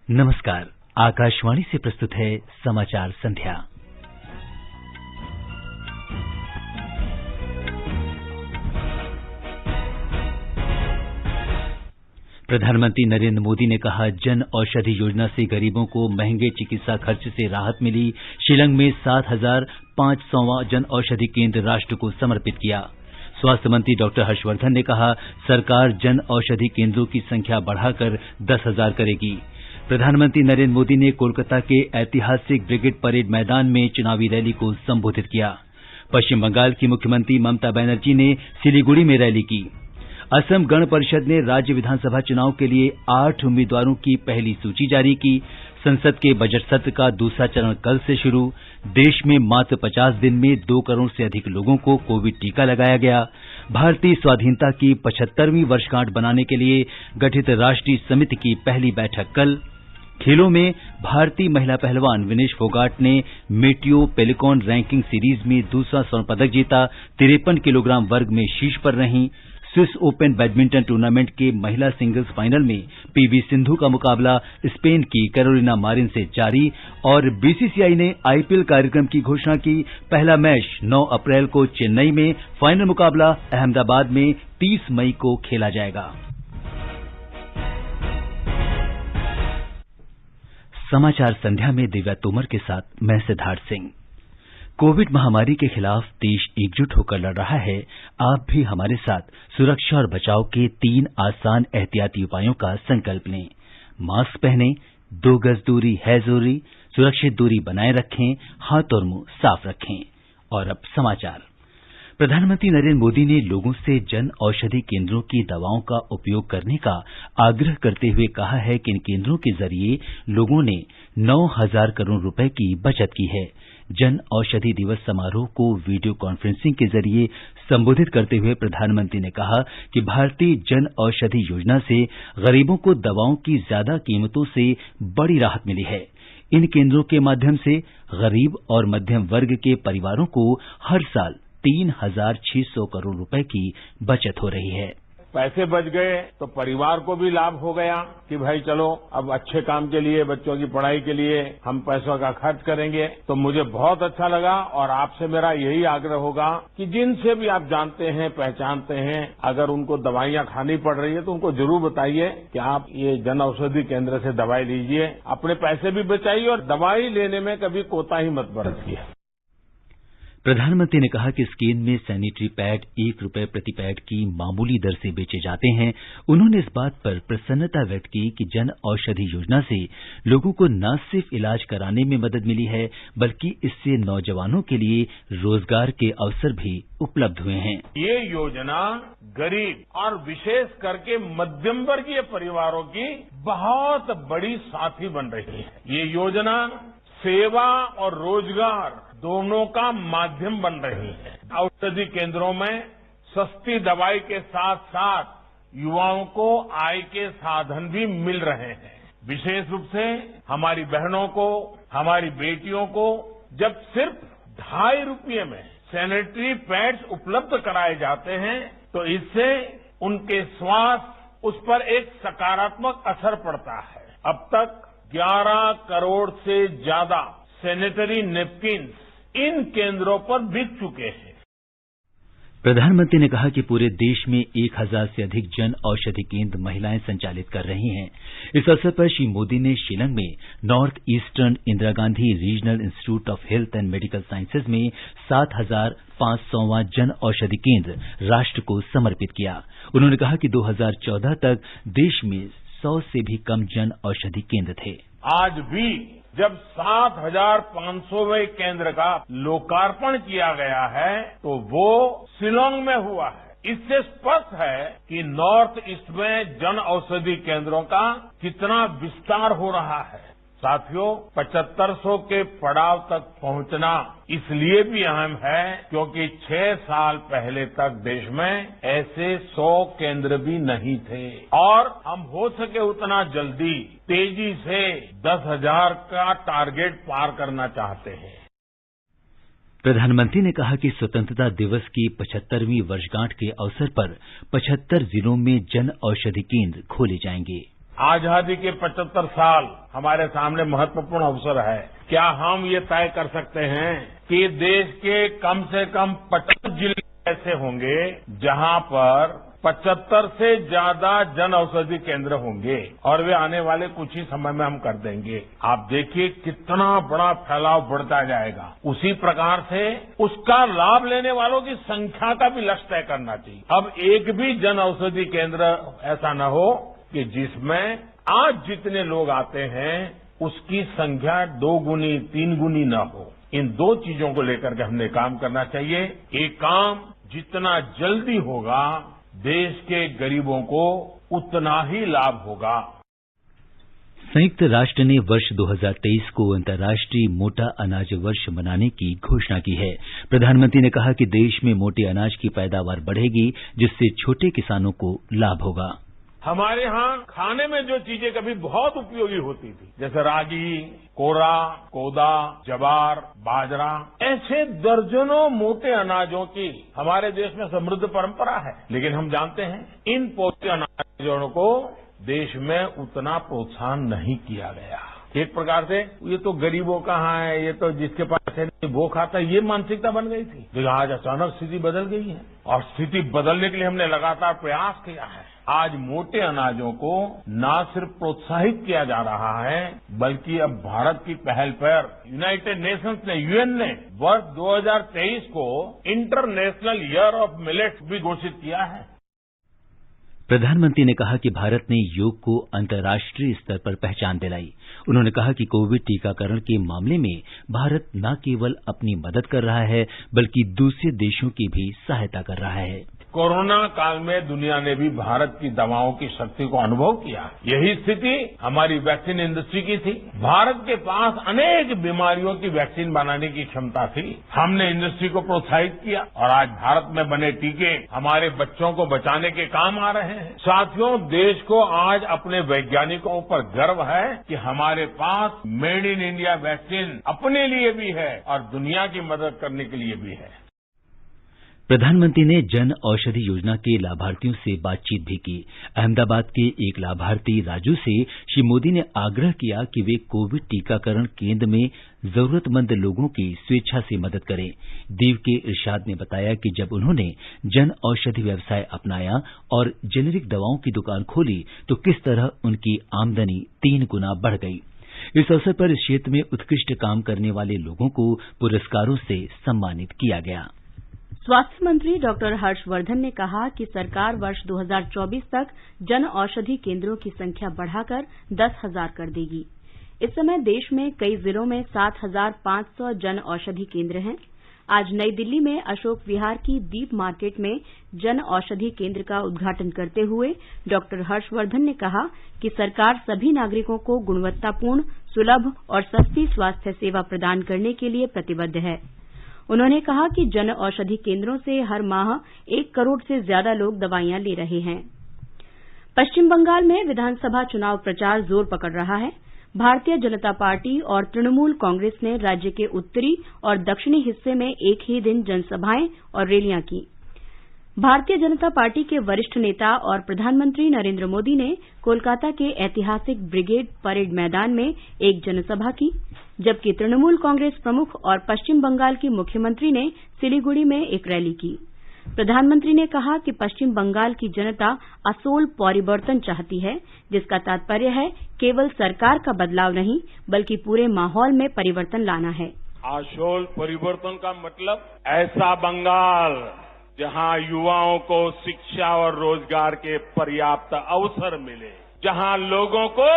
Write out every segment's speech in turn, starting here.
नमस्कार। आकाशवाणी से प्रस्तुत है समाचार संध्या। प्रधानमंत्री नरेंद्र मोदी ने कहा, जन औषधि योजना से गरीबों को महंगे चिकित्सा खर्च से राहत मिली। शिलंग में 7,500वां जन औषधि केंद्र राष्ट्र को समर्पित किया। स्वास्थ्य मंत्री डॉक्टर हर्षवर्धन ने कहा, सरकार जन औषधि केंद्रों की संख्या बढ़ाकर 10,000 करेगी। प्रधानमंत्री नरेंद्र मोदी ने कोलकाता के ऐतिहासिक ब्रिगेड परेड मैदान में चुनावी रैली को संबोधित किया। पश्चिम बंगाल की मुख्यमंत्री ममता बनर्जी ने सिलीगुड़ी में रैली की। असम गण परिषद ने राज्य विधानसभा चुनाव के लिए 8 उम्मीदवारों की पहली सूची जारी की। संसद के बजट सत्र का दूसरा चरण कल से शुरू। देश में मात्र 50 दिन में 2 करोड़ से अधिक लोगों को कोविड टीका लगाया गया। भारतीय स्वाधीनता की 75वीं वर्षगांठ बनाने के लिए गठित राष्ट्रीय समिति की पहली बैठक कल। खेलों में भारतीय महिला पहलवान विनेश फोगाट ने मेटियो पेलिकॉन रैंकिंग सीरीज में दूसरा स्वर्ण पदक जीता। 53 किलोग्राम वर्ग में शीर्ष पर रहीं। स्विस ओपन बैडमिंटन टूर्नामेंट के महिला सिंगल्स फाइनल में पीवी सिंधु का मुकाबला स्पेन की कैरोलिना मारिन से जारी। और बीसीसीआई ने आईपीएल कार्यक्रम की घोषणा की। पहला मैच 9 अप्रैल को चेन्नई में, फाइनल मुकाबला अहमदाबाद में 30 मई को खेला जाएगा। समाचार संध्या में दिव्या तोमर के साथ मैं सिद्धार्थ सिंह। कोविड महामारी के खिलाफ देश एकजुट होकर लड़ रहा है। आप भी हमारे साथ सुरक्षा और बचाव के 3 आसान एहतियाती उपायों का संकल्प लें। मास्क पहनें, 2 गज दूरी है जरूरी, सुरक्षित दूरी बनाए रखें, हाथ और मुंह साफ रखें। और अब समाचार। प्रधानमंत्री नरेंद्र मोदी ने लोगों से जन औषधि केंद्रों की दवाओं का उपयोग करने का आग्रह करते हुए कहा है कि इन केंद्रों के जरिए लोगों ने 9,000 करोड़ रुपए की बचत की है। जन औषधि दिवस समारोह को वीडियो कॉन्फ्रेंसिंग के जरिए संबोधित करते हुए प्रधानमंत्री ने कहा कि भारतीय जन औषधि योजना से गरीबों को दवाओं की ज्यादा कीमतों से बड़ी राहत मिली है। इन केंद्रों के माध्यम से गरीब और मध्यम वर्ग के परिवारों को हर साल 3,600 करोड़ रुपए की बचत हो रही है। पैसे बच गए तो परिवार को भी लाभ हो गया कि भाई चलो अब अच्छे काम के लिए, बच्चों की पढ़ाई के लिए हम पैसों का खर्च करेंगे। तो मुझे बहुत अच्छा लगा और आपसे मेरा यही आग्रह होगा कि जिनसे भी आप जानते हैं, पहचानते हैं, अगर उनको दवाइयां खानी पड़ रही है तो उनको जरूर बताइए कि आप ये जन औषधि केंद्र से दवाई लीजिए, अपने पैसे भी बचाइए और दवाई लेने में कभी कोताही मत बरतिए। प्रधानमंत्री ने कहा कि इस केंद्र में सैनिटरी पैड 1 रुपए प्रति पैड की मामूली दर से बेचे जाते हैं। उन्होंने इस बात पर प्रसन्नता व्यक्त की कि जन औषधि योजना से लोगों को न सिर्फ इलाज कराने में मदद मिली है, बल्कि इससे नौजवानों के लिए रोजगार के अवसर भी उपलब्ध हुए हैं। ये योजना गरीब और विशेष करके मध्यम वर्गीय परिवारों की बहुत बड़ी साथी बन रही है। ये योजना सेवा और रोजगार दोनों का माध्यम बन रही है। औषधि केंद्रों में सस्ती दवाई के साथ साथ युवाओं को आय के साधन भी मिल रहे हैं। विशेष रूप से हमारी बहनों को, हमारी बेटियों को जब सिर्फ 2.5 रुपये में सैनिटरी पैड्स उपलब्ध कराए जाते हैं तो इससे उनके स्वास्थ्य उस पर एक सकारात्मक असर पड़ता है। अब तक 11 करोड़ से ज्यादा सैनिटरी नैपकिन्स इन केंद्रों पर बिक चुके हैं। प्रधानमंत्री ने कहा कि पूरे देश में 1,000 से अधिक जन औषधि केंद्र महिलाएं संचालित कर रही हैं। इस अवसर पर श्री मोदी ने शिलंग में north eastern Indira Gandhi regional institute of health and medical sciences में 7,500वां जन औषधि केंद्र राष्ट्र को समर्पित किया। उन्होंने कहा कि 2014 तक देश में 100 से भी कम जन औषधि केंद्र थे। आज भी जब 7,500वें केंद्र का लोकार्पण किया गया है तो वो शिलोंग में हुआ है। इससे स्पष्ट है कि नॉर्थ ईस्ट में जन औषधि केंद्रों का कितना विस्तार हो रहा है। साथियों, 7500 के पड़ाव तक पहुंचना इसलिए भी अहम है क्योंकि 6 साल पहले तक देश में ऐसे 100 केंद्र भी नहीं थे और हम हो सके उतना जल्दी तेजी से 10,000 का टारगेट पार करना चाहते हैं। प्रधानमंत्री ने कहा कि स्वतंत्रता दिवस की 75वीं वर्षगांठ के अवसर पर 75 जिलों में जन औषधि केंद्र खोले जाएंगे। आजादी के 75 साल हमारे सामने महत्वपूर्ण अवसर है। क्या हम ये तय कर सकते हैं कि देश के कम से कम 50 जिले ऐसे होंगे जहां पर 75 से ज्यादा जन औषधि केंद्र होंगे और वे आने वाले कुछ ही समय में हम कर देंगे। आप देखिए कितना बड़ा फैलाव बढ़ता जाएगा। उसी प्रकार से उसका लाभ लेने वालों की संख्या का भी लक्ष्य तय करना चाहिए। अब एक भी जन औषधि केंद्र ऐसा न हो कि जिसमें आज जितने लोग आते हैं उसकी संख्या 2 गुनी 3 गुनी न हो। इन 2 चीजों को लेकर के हमने काम करना चाहिए। एक काम जितना जल्दी होगा देश के गरीबों को उतना ही लाभ होगा। संयुक्त राष्ट्र ने वर्ष 2023 को अंतर्राष्ट्रीय मोटा अनाज वर्ष मनाने की घोषणा की है। प्रधानमंत्री ने कहा कि देश में मोटे अनाज की पैदावार बढ़ेगी, जिससे छोटे किसानों को लाभ होगा। हमारे यहाँ खाने में जो चीजें कभी बहुत उपयोगी होती थी, जैसे रागी, कोरा, कोदा, जवार, बाजरा, ऐसे दर्जनों मोटे अनाजों की हमारे देश में समृद्ध परंपरा है। लेकिन हम जानते हैं इन पोषक अनाजों को देश में उतना प्रोत्साहन नहीं किया गया। एक प्रकार से ये तो गरीबों का है, ये तो जिसके पास है वो खाता है, ये मानसिकता बन गई थी। लेकिन आज अचानक स्थिति बदल गई है और स्थिति बदलने के लिए हमने लगातार प्रयास किया है। आज मोटे अनाजों को न सिर्फ प्रोत्साहित किया जा रहा है, बल्कि अब भारत की पहल पर यूनाइटेड नेशंस ने, यूएन ने वर्ष 2023 को इंटरनेशनल ईयर ऑफ मिलेट्स भी घोषित किया है। प्रधानमंत्री ने कहा कि भारत ने योग को अंतर्राष्ट्रीय स्तर पर पहचान दिलाई। उन्होंने कहा कि कोविड टीकाकरण के मामले में भारत न केवल अपनी मदद कर रहा है, बल्कि दूसरे देशों की भी सहायता कर रहा है। कोरोना काल में दुनिया ने भी भारत की दवाओं की शक्ति को अनुभव किया। यही स्थिति हमारी वैक्सीन इंडस्ट्री की थी। भारत के पास अनेक बीमारियों की वैक्सीन बनाने की क्षमता थी। हमने इंडस्ट्री को प्रोत्साहित किया और आज भारत में बने टीके हमारे बच्चों को बचाने के काम आ रहे हैं। साथियों, देश को आज अपने वैज्ञानिकों पर गर्व है कि हमारे पास मेड इन इंडिया वैक्सीन अपने लिए भी है और दुनिया की मदद करने के लिए भी है। प्रधानमंत्री ने जन औषधि योजना के लाभार्थियों से बातचीत भी की। अहमदाबाद के एक लाभार्थी राजू से श्री मोदी ने आग्रह किया कि वे कोविड टीकाकरण केंद्र में जरूरतमंद लोगों की स्वेच्छा से मदद करें। दीव के इरशाद ने बताया कि जब उन्होंने जन औषधि व्यवसाय अपनाया और जेनेरिक दवाओं की दुकान खोली तो किस तरह उनकी आमदनी 3 गुना बढ़ गई। इस अवसर पर इस क्षेत्र में उत्कृष्ट काम करने वाले लोगों को पुरस्कारों से सम्मानित किया गया। स्वास्थ्य मंत्री डॉक्टर हर्षवर्धन ने कहा कि सरकार वर्ष 2024 तक जन औषधि केंद्रों की संख्या बढ़ाकर 10,000 कर देगी। इस समय देश में कई जिलों में 7,500 जन औषधि केंद्र हैं। आज नई दिल्ली में अशोक विहार की दीप मार्केट में जन औषधि केंद्र का उद्घाटन करते हुए डॉक्टर हर्षवर्धन ने कहा कि सरकार सभी नागरिकों को गुणवत्तापूर्ण, सुलभ और सस्ती स्वास्थ्य सेवा प्रदान करने के लिए प्रतिबद्ध है। उन्होंने कहा कि जन औषधि केंद्रों से हर माह 1 करोड़ से ज्यादा लोग दवाइयां ले रहे हैं। पश्चिम बंगाल में विधानसभा चुनाव प्रचार जोर पकड़ रहा है। भारतीय जनता पार्टी और तृणमूल कांग्रेस ने राज्य के उत्तरी और दक्षिणी हिस्से में एक ही दिन जनसभाएं और रैलियां की। भारतीय जनता पार्टी के वरिष्ठ नेता और प्रधानमंत्री नरेंद्र मोदी ने कोलकाता के ऐतिहासिक ब्रिगेड परेड मैदान में एक जनसभा की, जबकि तृणमूल कांग्रेस प्रमुख और पश्चिम बंगाल की मुख्यमंत्री ने सिलीगुड़ी में एक रैली की। प्रधानमंत्री ने कहा कि पश्चिम बंगाल की जनता असोल परिवर्तन चाहती है, जिसका तात्पर्य है केवल सरकार का बदलाव नहीं, बल्कि पूरे माहौल में परिवर्तन लाना है। आसोल परिवर्तन का मतलब ऐसा बंगाल जहां युवाओं को शिक्षा और रोजगार के पर्याप्त अवसर मिले, जहां लोगों को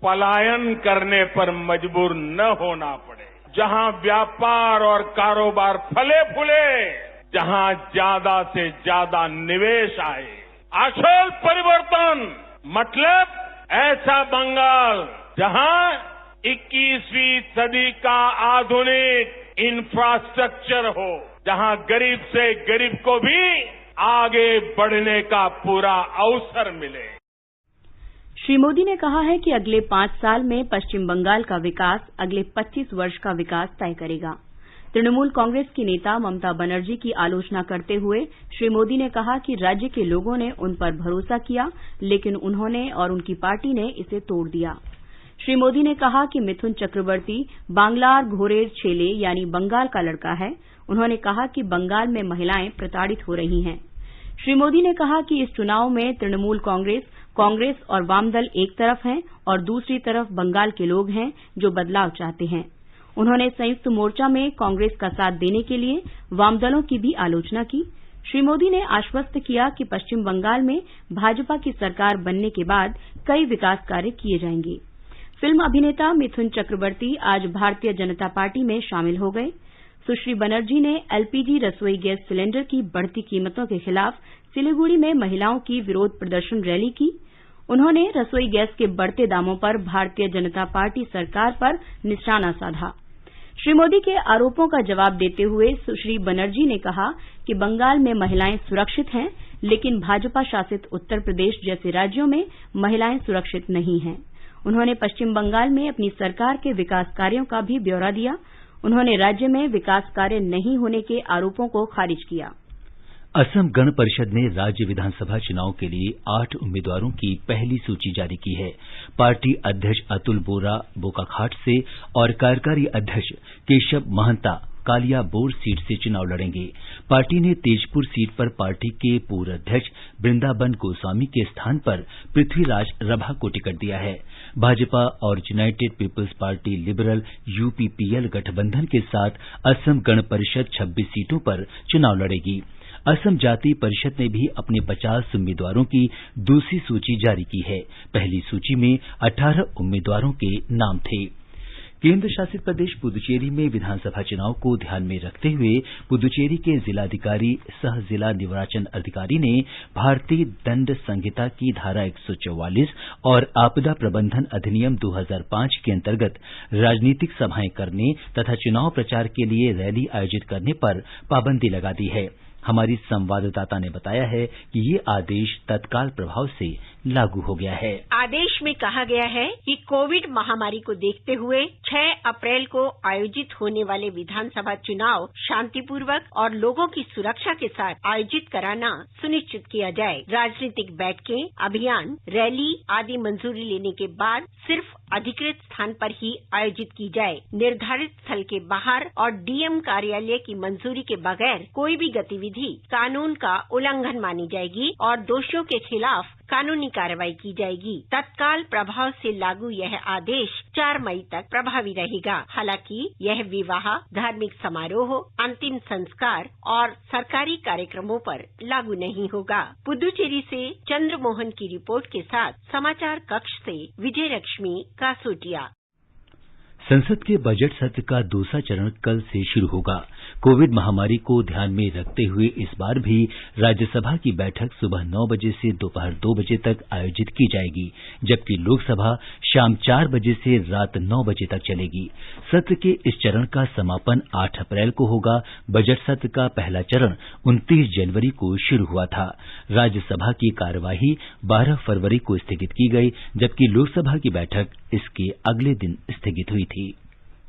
पलायन करने पर मजबूर न होना पड़े, जहां व्यापार और कारोबार फले फूले, जहां ज्यादा से ज्यादा निवेश आए। आसोल परिवर्तन मतलब ऐसा बंगाल जहां 21वीं सदी का आधुनिक इंफ्रास्ट्रक्चर हो, जहां गरीब से गरीब को भी आगे बढ़ने का पूरा अवसर मिले। श्री मोदी ने कहा है कि अगले 5 साल में पश्चिम बंगाल का विकास अगले 25 वर्ष का विकास तय करेगा। तृणमूल कांग्रेस की नेता ममता बनर्जी की आलोचना करते हुए श्री मोदी ने कहा कि राज्य के लोगों ने उन पर भरोसा किया, लेकिन उन्होंने और उनकी पार्टी ने इसे तोड़ दिया। श्री मोदी ने कहा कि मिथुन चक्रवर्ती बांग्लार घोरेर छेले यानी बंगाल का लड़का है। उन्होंने कहा कि बंगाल में महिलाएं प्रताड़ित हो रही हैं। श्री मोदी ने कहा कि इस चुनाव में तृणमूल कांग्रेस और वामदल एक तरफ हैं और दूसरी तरफ बंगाल के लोग हैं जो बदलाव चाहते हैं। उन्होंने संयुक्त मोर्चा में कांग्रेस का साथ देने के लिए वामदलों की भी आलोचना की। श्री मोदी ने आश्वस्त किया कि पश्चिम बंगाल में भाजपा की सरकार बनने के बाद कई विकास कार्य किए जाएंगे। फिल्म अभिनेता मिथुन चक्रवर्ती आज भारतीय जनता पार्टी में शामिल हो गए। सुश्री बनर्जी ने एलपीजी रसोई गैस सिलेंडर की बढ़ती कीमतों के खिलाफ सिलीगुड़ी में महिलाओं की विरोध प्रदर्शन रैली की। उन्होंने रसोई गैस के बढ़ते दामों पर भारतीय जनता पार्टी सरकार पर निशाना साधा। श्री मोदी के आरोपों का जवाब देते हुए सुश्री बनर्जी ने कहा कि बंगाल में महिलाएं सुरक्षित हैं, लेकिन भाजपा शासित उत्तर प्रदेश जैसे राज्यों में महिलाएं सुरक्षित नहीं हैं। उन्होंने पश्चिम बंगाल में अपनी सरकार के विकास कार्यों का भी ब्यौरा दिया। उन्होंने राज्य में विकास कार्य नहीं होने के आरोपों को खारिज किया। असम गण परिषद ने राज्य विधानसभा चुनाव के लिए 8 उम्मीदवारों की पहली सूची जारी की है। पार्टी अध्यक्ष अतुल बोरा बोकाखाट से और कार्यकारी अध्यक्ष केशव महंता कालियाबोर सीट से चुनाव लड़ेंगे। पार्टी ने तेजपुर सीट पर पार्टी के पूर्व अध्यक्ष वृंदावन गोस्वामी के स्थान पर पृथ्वीराज रभा को टिकट दिया है। भाजपा और United People's Party Liberal UPPL गठबंधन के साथ असम गण परिषद 26 सीटों पर चुनाव लड़ेगी। असम जाति परिषद ने भी अपने 50 उम्मीदवारों की दूसरी सूची जारी की है। पहली सूची में 18 उम्मीदवारों के नाम थे। केंद्र शासित प्रदेश पुदुचेरी में विधानसभा चुनाव को ध्यान में रखते हुए पुदुचेरी के जिलाधिकारी सह जिला निर्वाचन अधिकारी ने भारतीय दंड संहिता की धारा 144 और आपदा प्रबंधन अधिनियम 2005 के अंतर्गत राजनीतिक सभाएं करने तथा चुनाव प्रचार के लिए रैली आयोजित करने पर पाबंदी लगा दी है। हमारी संवाददाता ने बताया है कि ये आदेश तत्काल प्रभाव से लागू हो गया है। आदेश में कहा गया है कि कोविड महामारी को देखते हुए 6 अप्रैल को आयोजित होने वाले विधानसभा चुनाव शांतिपूर्वक और लोगों की सुरक्षा के साथ आयोजित कराना सुनिश्चित किया जाए। राजनीतिक बैठकें, अभियान, रैली आदि मंजूरी लेने के बाद सिर्फ अधिकृत स्थान पर ही आयोजित की जाए। निर्धारित स्थल के बाहर और डीएम कार्यालय की मंजूरी के बगैर कोई भी गतिविधि कानून का उल्लंघन मानी जाएगी और दोषियों के खिलाफ कानूनी कार्रवाई की जाएगी। तत्काल प्रभाव से लागू यह आदेश 4 मई तक प्रभावी रहेगा। हालांकि यह विवाह, धार्मिक समारोह, अंतिम संस्कार और सरकारी कार्यक्रमों पर लागू नहीं होगा। पुदुचेरी से चंद्रमोहन की रिपोर्ट के साथ समाचार कक्ष से विजय लक्ष्मी कासोटिया। संसद के बजट सत्र का दूसरा चरण कल से शुरू होगा। कोविड महामारी को ध्यान में रखते हुए इस बार भी राज्यसभा की बैठक सुबह 9 बजे से दोपहर 2 बजे तक आयोजित की जाएगी, जबकि लोकसभा शाम 4 बजे से रात 9 बजे तक चलेगी। सत्र के इस चरण का समापन 8 अप्रैल को होगा। बजट सत्र का पहला चरण 29 जनवरी को शुरू हुआ था। राज्यसभा की कार्यवाही 12 फरवरी को स्थगित की गई, जबकि लोकसभा की बैठक इसके अगले दिन स्थगित हुई थी।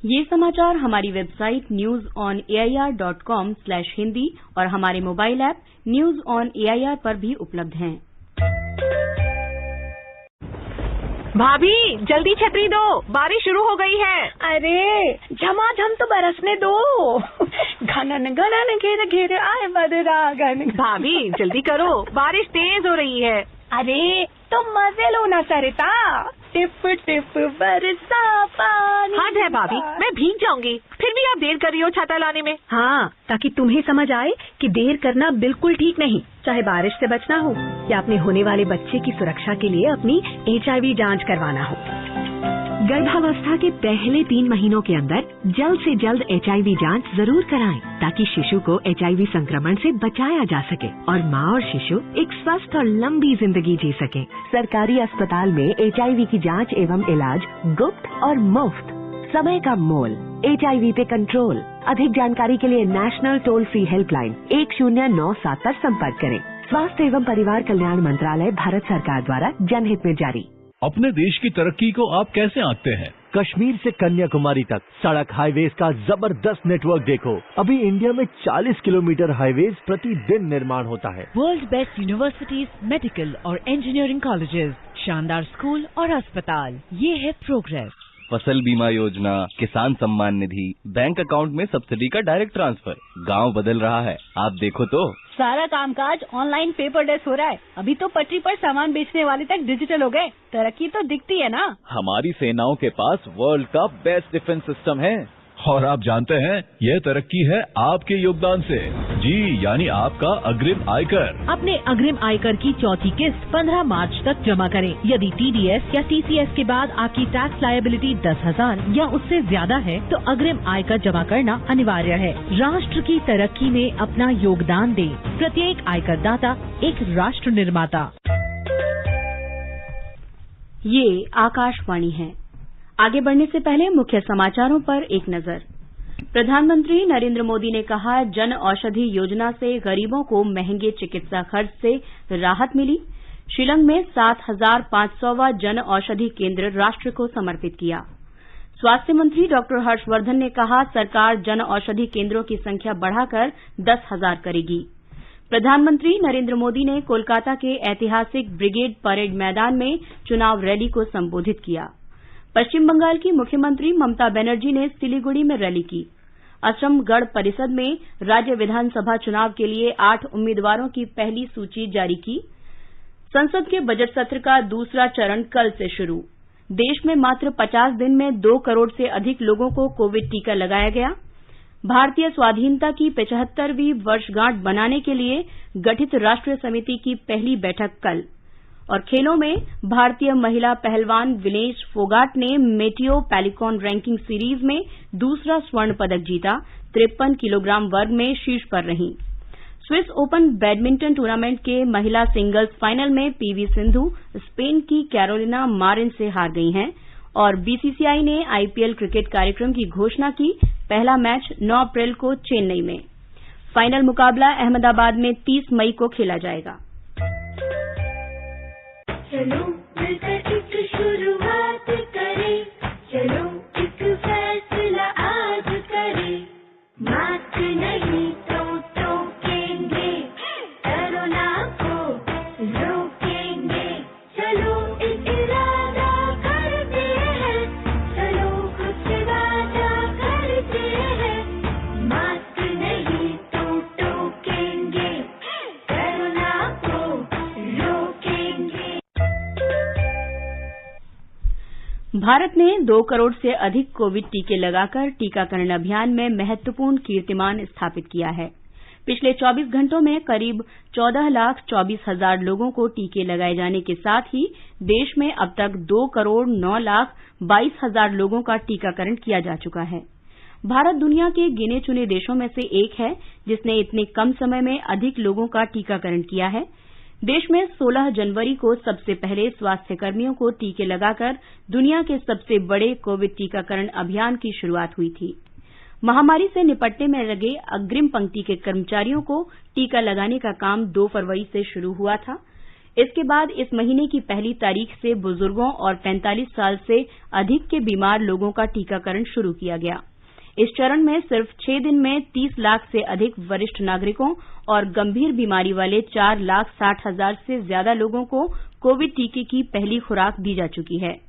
ये समाचार हमारी वेबसाइट newsonair.com/hindi और हमारे mobile app news on AIR पर भी उपलब्ध हैं। भाभी जल्दी छतरी दो, बारिश शुरू हो गई है। अरे झमाझम तो बरसने दो। घनन घनन घेर घेर आए बदरा घन। भाभी जल्दी करो, बारिश तेज हो रही है। अरे तो मजे लो ना सरिता, टिप टिप बरसा पानी। हद है भाभी, मैं भीग जाऊंगी। फिर भी आप देर कर रही हो छाता लाने में। हाँ, ताकि तुम्हें समझ आए कि देर करना बिल्कुल ठीक नहीं, चाहे बारिश से बचना हो या अपने होने वाले बच्चे की सुरक्षा के लिए अपनी HIV जांच करवाना हो। गर्भावस्था के पहले 3 महीनों के अंदर जल्द से जल्द HIV जांच जरूर कराएं, ताकि शिशु को HIV संक्रमण से बचाया जा सके और माँ और शिशु एक स्वस्थ और लंबी जिंदगी जी सके। सरकारी अस्पताल में HIV की जांच एवं इलाज गुप्त और मुफ्त। समय का मोल, HIV पे कंट्रोल। अधिक जानकारी के लिए नेशनल टोल फ्री हेल्पलाइन 1097 पर संपर्क करें। स्वास्थ्य एवं परिवार कल्याण मंत्रालय, भारत सरकार द्वारा जनहित में जारी। अपने देश की तरक्की को आप कैसे आंकते हैं? कश्मीर से कन्याकुमारी तक सड़क हाईवेज का जबरदस्त नेटवर्क देखो। अभी इंडिया में 40 किलोमीटर हाईवेज प्रतिदिन निर्माण होता है। वर्ल्ड बेस्ट यूनिवर्सिटीज, मेडिकल और इंजीनियरिंग कॉलेजेस, शानदार स्कूल और अस्पताल, ये है प्रोग्रेस। फसल बीमा योजना, किसान सम्मान निधि, बैंक अकाउंट में सब्सिडी का डायरेक्ट ट्रांसफर, गांव बदल रहा है। आप देखो तो सारा कामकाज ऑनलाइन पेपरलेस हो रहा है। अभी तो पटरी पर सामान बेचने वाले तक डिजिटल हो गए। तरक्की तो दिखती है ना। हमारी सेनाओं के पास वर्ल्ड का बेस्ट डिफेंस सिस्टम है और आप जानते हैं यह तरक्की है आपके योगदान से। जी, यानी आपका अग्रिम आयकर। अपने अग्रिम आयकर की चौथी किस्त 15 मार्च तक जमा करें। यदि TDS या TCS के बाद आपकी टैक्स लायबिलिटी 10,000 या उससे ज्यादा है तो अग्रिम आयकर जमा करना अनिवार्य है। राष्ट्र की तरक्की में अपना योगदान दें। प्रत्येक आयकर दाता एक राष्ट्र निर्माता। ये आकाशवाणी है। आगे बढ़ने से पहले मुख्य समाचारों पर एक नजर। प्रधानमंत्री नरेंद्र मोदी ने कहा, जन औषधि योजना से गरीबों को महंगे चिकित्सा खर्च से राहत मिली। शिलंग में 7,500वां जन औषधि केंद्र राष्ट्र को समर्पित किया। स्वास्थ्य मंत्री डॉक्टर हर्षवर्धन ने कहा, सरकार जन औषधि केंद्रों की संख्या बढ़ाकर 10,000 करेगी। प्रधानमंत्री नरेंद्र मोदी ने कोलकाता के ऐतिहासिक ब्रिगेड परेड मैदान में चुनाव रैली को संबोधित किया। पश्चिम बंगाल की मुख्यमंत्री ममता बनर्जी ने सिलीगुड़ी में रैली की। असम गढ़ परिषद में राज्य विधानसभा चुनाव के लिए 8 उम्मीदवारों की पहली सूची जारी की। संसद के बजट सत्र का दूसरा चरण कल से शुरू। देश में मात्र 50 दिन में 2 करोड़ से अधिक लोगों को कोविड टीका लगाया गया। भारतीय स्वाधीनता की 75वीं वर्षगांठ बनाने के लिए गठित राष्ट्रीय समिति की पहली बैठक कल। और खेलों में भारतीय महिला पहलवान विनेश फोगाट ने मेटियो पैलिकॉन रैंकिंग सीरीज में दूसरा स्वर्ण पदक जीता। 53 किलोग्राम वर्ग में शीर्ष पर रहीं। स्विस ओपन बैडमिंटन टूर्नामेंट के महिला सिंगल्स फाइनल में पीवी सिंधु स्पेन की कैरोलिना मारिन से हार गई हैं। और बीसीसीआई ने आईपीएल क्रिकेट कार्यक्रम की घोषणा की। पहला मैच 9 अप्रैल को चेन्नई में, फाइनल मुकाबला अहमदाबाद में 30 मई को खेला जाएगा। चलो मिलकर एक शुरुआत करें, चलो एक फैसला आज करें, मास्क नहीं तो टोकेंगे, कोरोना को रोकेंगे, चलो एक इरादा करते हैं, चलो कुछ वादा करते हैं, मास्क नहीं तो टोकेंगे, कोरोना को रोकेंगे। भारत ने 2 करोड़ से अधिक कोविड टीके लगाकर टीकाकरण अभियान में महत्वपूर्ण कीर्तिमान स्थापित किया है। पिछले 24 घंटों में करीब 14,24,000 लोगों को टीके लगाए जाने के साथ ही देश में अब तक 2,09,22,000 लोगों का टीकाकरण किया जा चुका है। भारत दुनिया के गिने चुने देशों में से एक है जिसने इतने कम समय में अधिक लोगों का टीकाकरण किया है। देश में 16 जनवरी को सबसे पहले स्वास्थ्य कर्मियों को टीके लगाकर दुनिया के सबसे बड़े कोविड टीकाकरण अभियान की शुरुआत हुई थी। महामारी से निपटने में लगे अग्रिम पंक्ति के कर्मचारियों को टीका लगाने का काम 2 फरवरी से शुरू हुआ था। इसके बाद इस महीने की पहली तारीख से बुजुर्गों और 45 साल से अधिक के बीमार लोगों का टीकाकरण शुरू किया गया। इस चरण में सिर्फ 6 दिन में 30 लाख से अधिक वरिष्ठ नागरिकों और गंभीर बीमारी वाले 4,60,000 से ज्यादा लोगों को कोविड टीके की पहली खुराक दी जा चुकी है।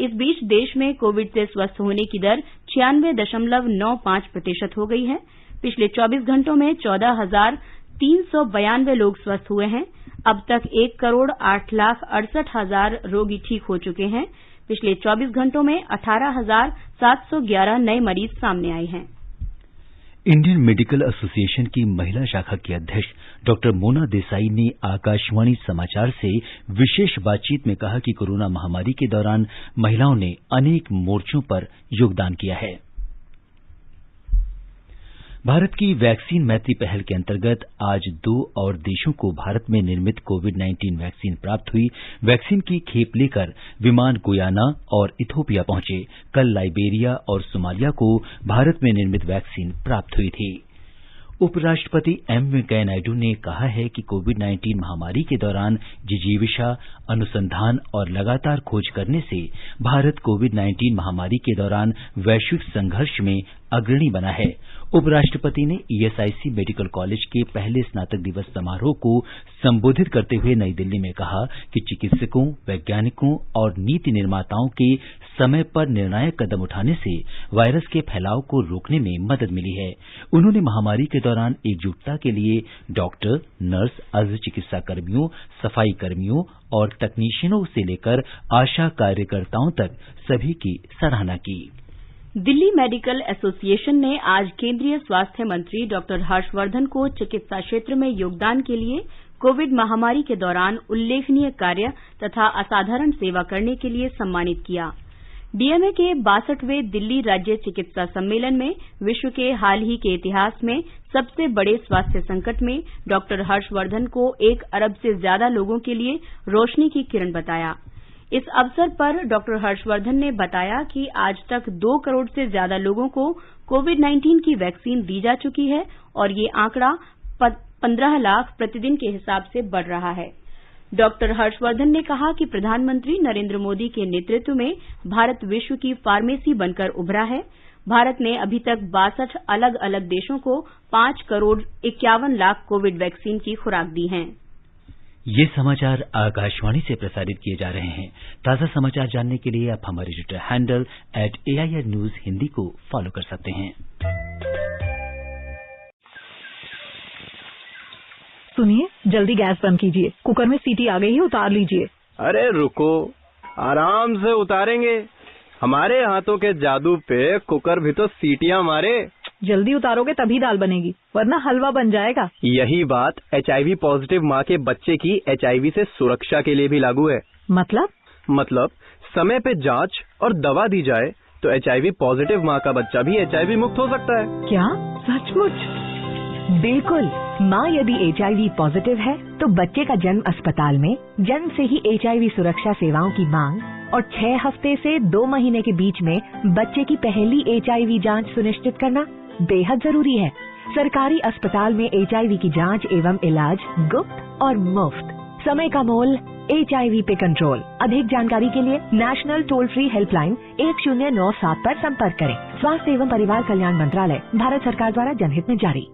इस बीच देश में कोविड से स्वस्थ होने की दर 96.95% हो गई है। पिछले 24 घंटों में 14,392 लोग स्वस्थ हुए हैं। अब तक 1,08,68,000 रोगी ठीक हो चुके हैं। पिछले 24 घंटों में 18,711 नए मरीज सामने आए हैं। इंडियन मेडिकल एसोसिएशन की महिला शाखा की अध्यक्ष डॉक्टर मोना देसाई ने आकाशवाणी समाचार से विशेष बातचीत में कहा कि कोरोना महामारी के दौरान महिलाओं ने अनेक मोर्चों पर योगदान किया है। भारत की वैक्सीन मैत्री पहल के अंतर्गत आज 2 और देशों को भारत में निर्मित कोविड-19 वैक्सीन प्राप्त हुई। वैक्सीन की खेप लेकर विमान गुयाना और इथोपिया पहुंचे। कल लाइबेरिया और सोमालिया को भारत में निर्मित वैक्सीन प्राप्त हुई थी। उपराष्ट्रपति एम वेंकैया नायडू ने कहा है कि कोविड-19 महामारी के दौरान जिजीविषा, अनुसंधान और लगातार खोज करने से भारत कोविड-19 महामारी के दौरान वैश्विक संघर्ष में अग्रणी बना है। उपराष्ट्रपति ने ईएसआईसी मेडिकल कॉलेज के पहले स्नातक दिवस समारोह को संबोधित करते हुए नई दिल्ली में कहा कि चिकित्सकों, वैज्ञानिकों और नीति निर्माताओं के समय पर निर्णायक कदम उठाने से वायरस के फैलाव को रोकने में मदद मिली है। उन्होंने महामारी के दौरान एकजुटता के लिए डॉक्टर, नर्स, अर्ध चिकित्सा कर्मियों, सफाई कर्मियों और तकनीशियनों से लेकर आशा कार्यकर्ताओं तक सभी की सराहना की। दिल्ली मेडिकल एसोसिएशन ने आज केंद्रीय स्वास्थ्य मंत्री डॉक्टर हर्षवर्धन को चिकित्सा क्षेत्र में योगदान के लिए कोविड महामारी के दौरान उल्लेखनीय कार्य तथा असाधारण सेवा करने के लिए सम्मानित किया। डीएमए के 62वें दिल्ली राज्य चिकित्सा सम्मेलन में विश्व के हाल ही के इतिहास में सबसे बड़े स्वास्थ्य संकट में डॉक्टर हर्षवर्धन को 1 अरब से ज्यादा लोगों के लिए रोशनी की किरण बताया। इस अवसर पर डॉक्टर हर्षवर्धन ने बताया कि आज तक 2 करोड़ से ज्यादा लोगों को कोविड-19 की वैक्सीन दी जा चुकी है और ये आंकड़ा 15 लाख प्रतिदिन के हिसाब से बढ़ रहा है। डॉक्टर हर्षवर्धन ने कहा कि प्रधानमंत्री नरेंद्र मोदी के नेतृत्व में भारत विश्व की फार्मेसी बनकर उभरा है। भारत ने अभी तक 62 अलग अलग देशों को 5 करोड़ 51 लाख कोविड वैक्सीन की खुराक दी है। ये समाचार आकाशवाणी से प्रसारित किए जा रहे हैं। ताजा समाचार जानने के लिए आप हमारे Twitter handle @AIR News Hindi को फॉलो कर सकते हैं। सुनिए, जल्दी गैस बंद कीजिए। कुकर में सीटी आ गई है, उतार लीजिए। अरे रुको, आराम से उतारेंगे। हमारे हाथों के जादू पे कुकर भी तो सीटियां मारे। जल्दी उतारोगे तभी दाल बनेगी, वरना हलवा बन जाएगा। यही बात HIV पॉजिटिव माँ के बच्चे की HIV से सुरक्षा के लिए भी लागू है। मतलब समय पे जांच और दवा दी जाए तो HIV पॉजिटिव माँ का बच्चा भी HIV मुक्त हो सकता है। क्या सचमुच? बिल्कुल। माँ यदि HIV पॉजिटिव है तो बच्चे का जन्म अस्पताल में, जन्म से ही HIV सुरक्षा सेवाओं की मांग और 6 हफ्ते से 2 महीने के बीच में बच्चे की पहली HIV जांच सुनिश्चित करना बेहद जरूरी है। सरकारी अस्पताल में HIV की जांच एवं इलाज गुप्त और मुफ्त। समय का मोल HIV पे कंट्रोल। अधिक जानकारी के लिए नेशनल टोल फ्री हेल्पलाइन 1097 पर संपर्क करें। स्वास्थ्य एवं परिवार कल्याण मंत्रालय, भारत सरकार द्वारा जनहित में जारी।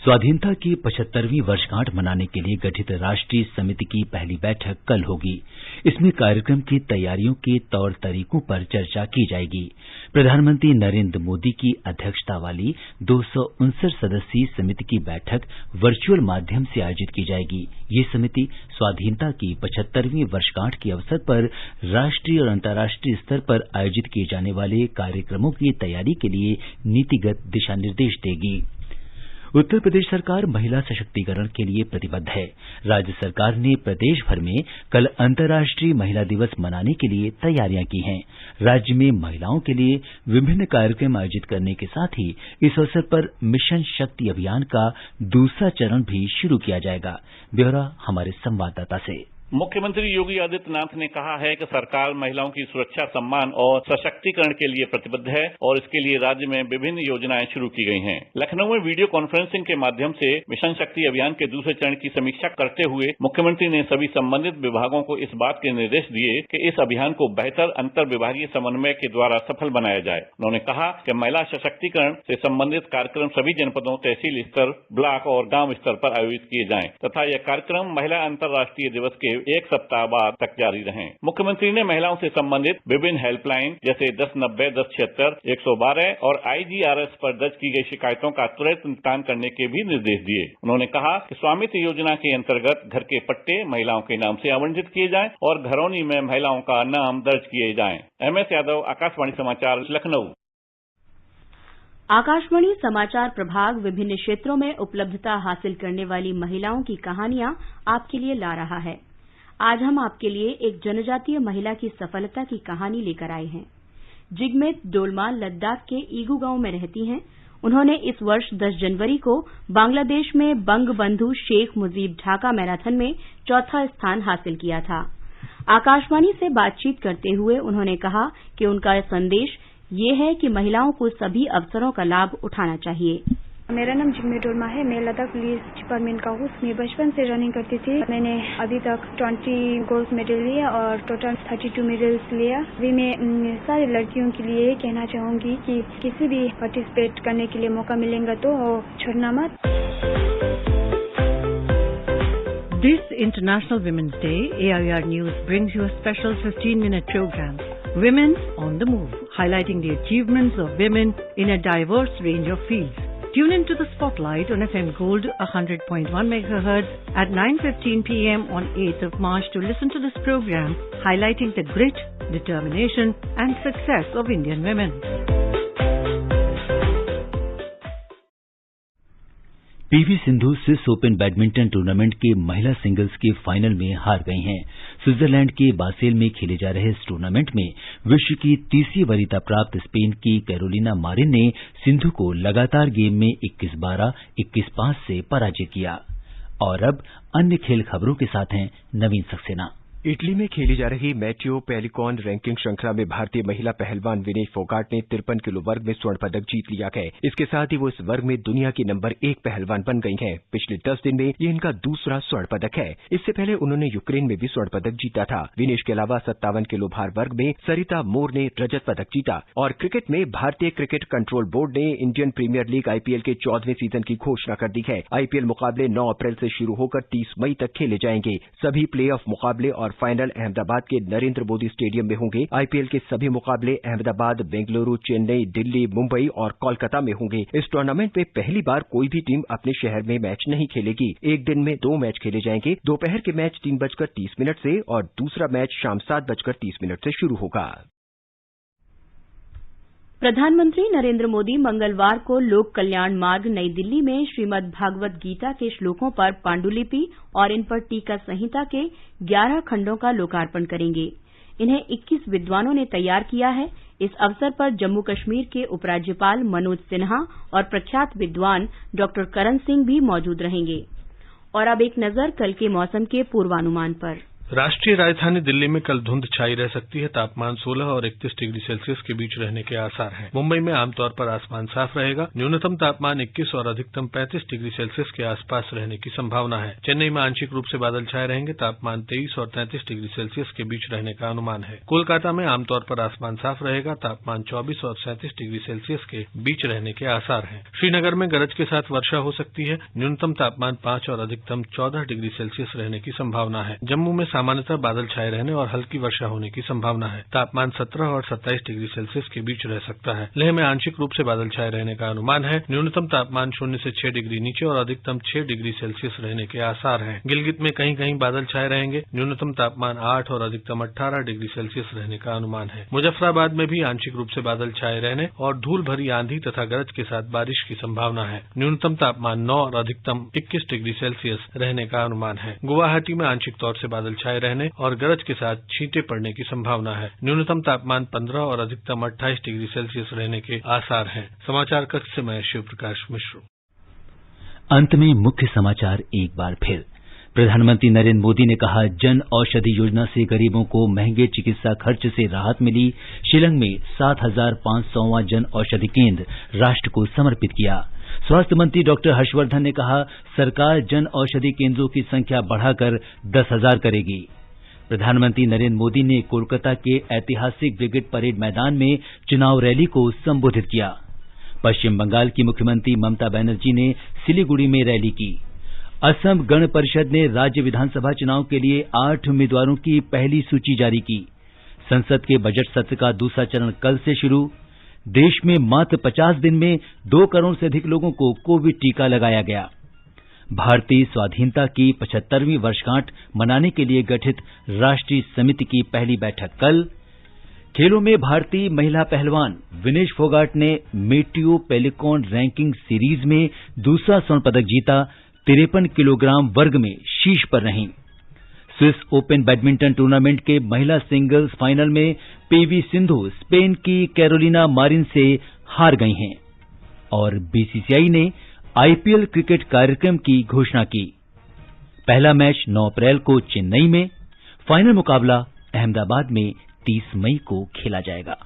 स्वाधीनता की 75वीं वर्षगांठ मनाने के लिए गठित राष्ट्रीय समिति की पहली बैठक कल होगी। इसमें कार्यक्रम की तैयारियों के तौर तरीकों पर चर्चा की जाएगी। प्रधानमंत्री नरेंद्र मोदी की अध्यक्षता वाली 259 सदस्यीय समिति की बैठक वर्चुअल माध्यम से आयोजित की जाएगी। ये समिति स्वाधीनता की 75वीं वर्षगांठ के अवसर पर राष्ट्रीय और अंतर्राष्ट्रीय स्तर पर आयोजित किए जाने वाले कार्यक्रमों की तैयारी के लिए नीतिगत दिशा निर्देश देगी। उत्तर प्रदेश सरकार महिला सशक्तिकरण के लिए प्रतिबद्ध है। राज्य सरकार ने प्रदेश भर में कल अंतर्राष्ट्रीय महिला दिवस मनाने के लिए तैयारियां की हैं। राज्य में महिलाओं के लिए विभिन्न कार्यक्रम आयोजित करने के साथ ही इस अवसर पर मिशन शक्ति अभियान का दूसरा चरण भी शुरू किया जाएगा। ब्यौरा हमारे संवाददाता से। मुख्यमंत्री योगी आदित्यनाथ ने कहा है कि सरकार महिलाओं की सुरक्षा, सम्मान और सशक्तिकरण के लिए प्रतिबद्ध है और इसके लिए राज्य में विभिन्न योजनाएं शुरू की गई हैं। लखनऊ में वीडियो कॉन्फ्रेंसिंग के माध्यम से मिशन शक्ति अभियान के दूसरे चरण की समीक्षा करते हुए मुख्यमंत्री ने सभी संबंधित विभागों को इस बात के निर्देश दिए कि इस अभियान को बेहतर अंतर विभागीय समन्वय के द्वारा सफल बनाया जाए। उन्होंने कहा कि महिला सशक्तिकरण से संबंधित कार्यक्रम सभी जनपदों, तहसील स्तर, ब्लॉक और गांव स्तर पर आयोजित किए जाएं तथा यह कार्यक्रम महिला अंतर्राष्ट्रीय दिवस के 1 सप्ताह बाद तक जारी रहें। मुख्यमंत्री ने महिलाओं से संबंधित विभिन्न हेल्पलाइन जैसे 1090, 1076, 112 और IGRS पर दर्ज की गई शिकायतों का तुरंत निपटान करने के भी निर्देश दिए। उन्होंने कहा कि स्वामित्व योजना के अंतर्गत घर के पट्टे महिलाओं के नाम से आवंटित किए जाएं और घरौनी में महिलाओं का नाम दर्ज किए जाएं। MS यादव, आकाशवाणी समाचार, लखनऊ। आकाशवाणी समाचार प्रभाग विभिन्न क्षेत्रों में उपलब्धता हासिल करने वाली महिलाओं की कहानियां आपके लिए ला रहा है। आज हम आपके लिए एक जनजातीय महिला की सफलता की कहानी लेकर आए हैं। जिगमेत डोलमा लद्दाख के ईगू गांव में रहती हैं। उन्होंने इस वर्ष 10 जनवरी को बांग्लादेश में बंगबंधु शेख मुजीब ढाका मैराथन में 4था स्थान हासिल किया था। आकाशवाणी से बातचीत करते हुए उन्होंने कहा कि उनका संदेश ये है कि महिलाओं को सभी अवसरों का लाभ उठाना चाहिए। मेरा नाम जिम्मी डोरमा है। मैं लद्दाख पुलिस डिपार्टमेंट का हूँ। मैं बचपन से रनिंग करती थी। मैंने अभी तक 20 गोल्ड मेडल लिया और टोटल 32 मेडल्स लिया। अभी मैं सारी लड़कियों के लिए कहना चाहूंगी कि किसी भी पार्टिसिपेट करने के लिए मौका मिलेगा तो छोड़ना मत। This International Women's Day, AIR News brings you a special 15-minute program, Women on the Move, highlighting the achievements of women in a diverse range of fields. Tune in to the Spotlight on FM Gold 100.1 MHz at 9:15 p.m. on 8th of March to listen to this program highlighting the grit, determination and success of Indian women. PV Sindhu Swiss open badminton tournament के महिला singles के final में हार गई हैं। Switzerland के Basel में खेले जा रहे इस टूर्नामेंट में विश्व की तीसरी वरीयता प्राप्त स्पेन की कैरोलिना मारिन ने सिंधु को लगातार गेम में 21-12, 21-5 से पराजित किया। और अब अन्य खेल खबरों के साथ हैं नवीन सक्सेना। इटली में खेली जा रही मैटियो पेलिकॉन रैंकिंग श्रृंखला में भारतीय महिला पहलवान विनेश फोगाट ने 53 किलो वर्ग में स्वर्ण पदक जीत लिया है। इसके साथ ही वो इस वर्ग में दुनिया की नंबर 1 पहलवान बन गई हैं। पिछले 10 दिन में ये इनका दूसरा स्वर्ण पदक है। इससे पहले उन्होंने यूक्रेन में भी स्वर्ण पदक जीता था। विनेश के अलावा 57 किलो भार वर्ग में सरिता मोर ने रजत पदक जीता। और क्रिकेट में भारतीय क्रिकेट कंट्रोल बोर्ड ने इंडियन प्रीमियर लीग आईपीएल के 14वें सीजन की घोषणा कर दी है। आईपीएल मुकाबले 9 अप्रैल से शुरू होकर 30 मई तक खेले जाएंगे। सभी प्ले ऑफ मुकाबले और फाइनल अहमदाबाद के नरेंद्र मोदी स्टेडियम में होंगे। आईपीएल के सभी मुकाबले अहमदाबाद, बेंगलुरु, चेन्नई, दिल्ली, मुंबई और कोलकाता में होंगे। इस टूर्नामेंट में पहली बार कोई भी टीम अपने शहर में मैच नहीं खेलेगी। एक दिन में 2 मैच खेले जाएंगे। दोपहर के मैच 3:30 से और दूसरा मैच शाम 7:30 से शुरू होगा। प्रधानमंत्री नरेंद्र मोदी मंगलवार को लोक कल्याण मार्ग नई दिल्ली में श्रीमद् भागवत गीता के श्लोकों पर पांडुलिपि और इन पर टीका संहिता के 11 खंडों का लोकार्पण करेंगे। इन्हें 21 विद्वानों ने तैयार किया है। इस अवसर पर जम्मू कश्मीर के उपराज्यपाल मनोज सिन्हा और प्रख्यात विद्वान डॉ करण सिंह भी मौजूद रहेंगे। और अब एक नजर कल के मौसम के पूर्वानुमान पर। राष्ट्रीय राजधानी दिल्ली में कल धुंध छाई रह सकती है। तापमान 16 और 31 डिग्री सेल्सियस के बीच रहने के आसार हैं। मुंबई में आमतौर पर आसमान साफ रहेगा। न्यूनतम तापमान 21 और अधिकतम 35 डिग्री सेल्सियस के आसपास रहने की संभावना है। चेन्नई में आंशिक रूप से बादल छाए रहेंगे। तापमान 23 और 33 डिग्री सेल्सियस के बीच रहने का अनुमान है। कोलकाता में आमतौर पर आसमान साफ रहेगा। तापमान 24 और 37 डिग्री सेल्सियस के बीच रहने के आसार हैं। श्रीनगर में गरज के साथ वर्षा हो सकती है। न्यूनतम तापमान 5 और अधिकतम 14 डिग्री सेल्सियस रहने की संभावना है। जम्मू में सामान्यतः बादल छाए रहने और हल्की वर्षा होने की संभावना है। तापमान 17 और 27 डिग्री सेल्सियस के बीच रह सकता है। लेह में आंशिक रूप से बादल छाए रहने का अनुमान है। न्यूनतम तापमान 0 से 6 डिग्री नीचे और अधिकतम 6 डिग्री सेल्सियस रहने के आसार हैं। गिलगित में कहीं कहीं बादल छाए रहेंगे। न्यूनतम तापमान 8 और अधिकतम 18 डिग्री सेल्सियस रहने का अनुमान है। मुजफ्फराबाद में भी आंशिक रूप से बादल छाए रहने और धूल भरी आंधी तथा गरज के साथ बारिश की संभावना है। न्यूनतम तापमान 9 और अधिकतम 21 डिग्री सेल्सियस रहने का अनुमान है। गुवाहाटी में आंशिक तौर से बादल छाए रहने और गरज के साथ छींटे पड़ने की संभावना है। न्यूनतम तापमान 15 और अधिकतम 28 डिग्री सेल्सियस रहने के आसार हैं। समाचार कक्ष से मैं शिव प्रकाश मिश्र। अंत में मुख्य समाचार एक बार फिर। प्रधानमंत्री नरेंद्र मोदी ने कहा, जन औषधि योजना से गरीबों को महंगे चिकित्सा खर्च से राहत मिली। शिलंग में 7,500वां जन औषधि केंद्र राष्ट्र को समर्पित किया। स्वास्थ्य मंत्री डॉक्टर हर्षवर्धन ने कहा, सरकार जन औषधि केंद्रों की संख्या बढ़ाकर 10,000 करेगी। प्रधानमंत्री नरेंद्र मोदी ने कोलकाता के ऐतिहासिक ब्रिगेड परेड मैदान में चुनाव रैली को संबोधित किया। पश्चिम बंगाल की मुख्यमंत्री ममता बनर्जी ने सिलीगुड़ी में रैली की। असम गण परिषद ने राज्य विधानसभा चुनाव के लिए 8 उम्मीदवारों की पहली सूची जारी की। संसद के बजट सत्र का दूसरा चरण कल से शुरू। देश में मात्र 50 दिन में 2 करोड़ से अधिक लोगों को कोविड टीका लगाया गया। भारतीय स्वाधीनता की 75वीं वर्षगांठ मनाने के लिए गठित राष्ट्रीय समिति की पहली बैठक कल। खेलों में भारतीय महिला पहलवान विनेश फोगाट ने मैटियो पेलिकॉन रैंकिंग सीरीज में दूसरा स्वर्ण पदक जीता। 53 किलोग्राम वर्ग में शीर्ष पर रहीं। स्विस ओपन बैडमिंटन टूर्नामेंट के महिला सिंगल्स फाइनल में पीवी सिंधु स्पेन की कैरोलिना मारिन से हार गई हैं। और बीसीसीआई ने आईपीएल क्रिकेट कार्यक्रम की घोषणा की। पहला मैच 9 अप्रैल को चेन्नई में, फाइनल मुकाबला अहमदाबाद में 30 मई को खेला जाएगा।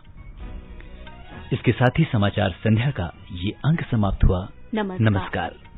इसके साथ ही समाचार संध्या का ये अंक समाप्त हुआ। नमस्कार।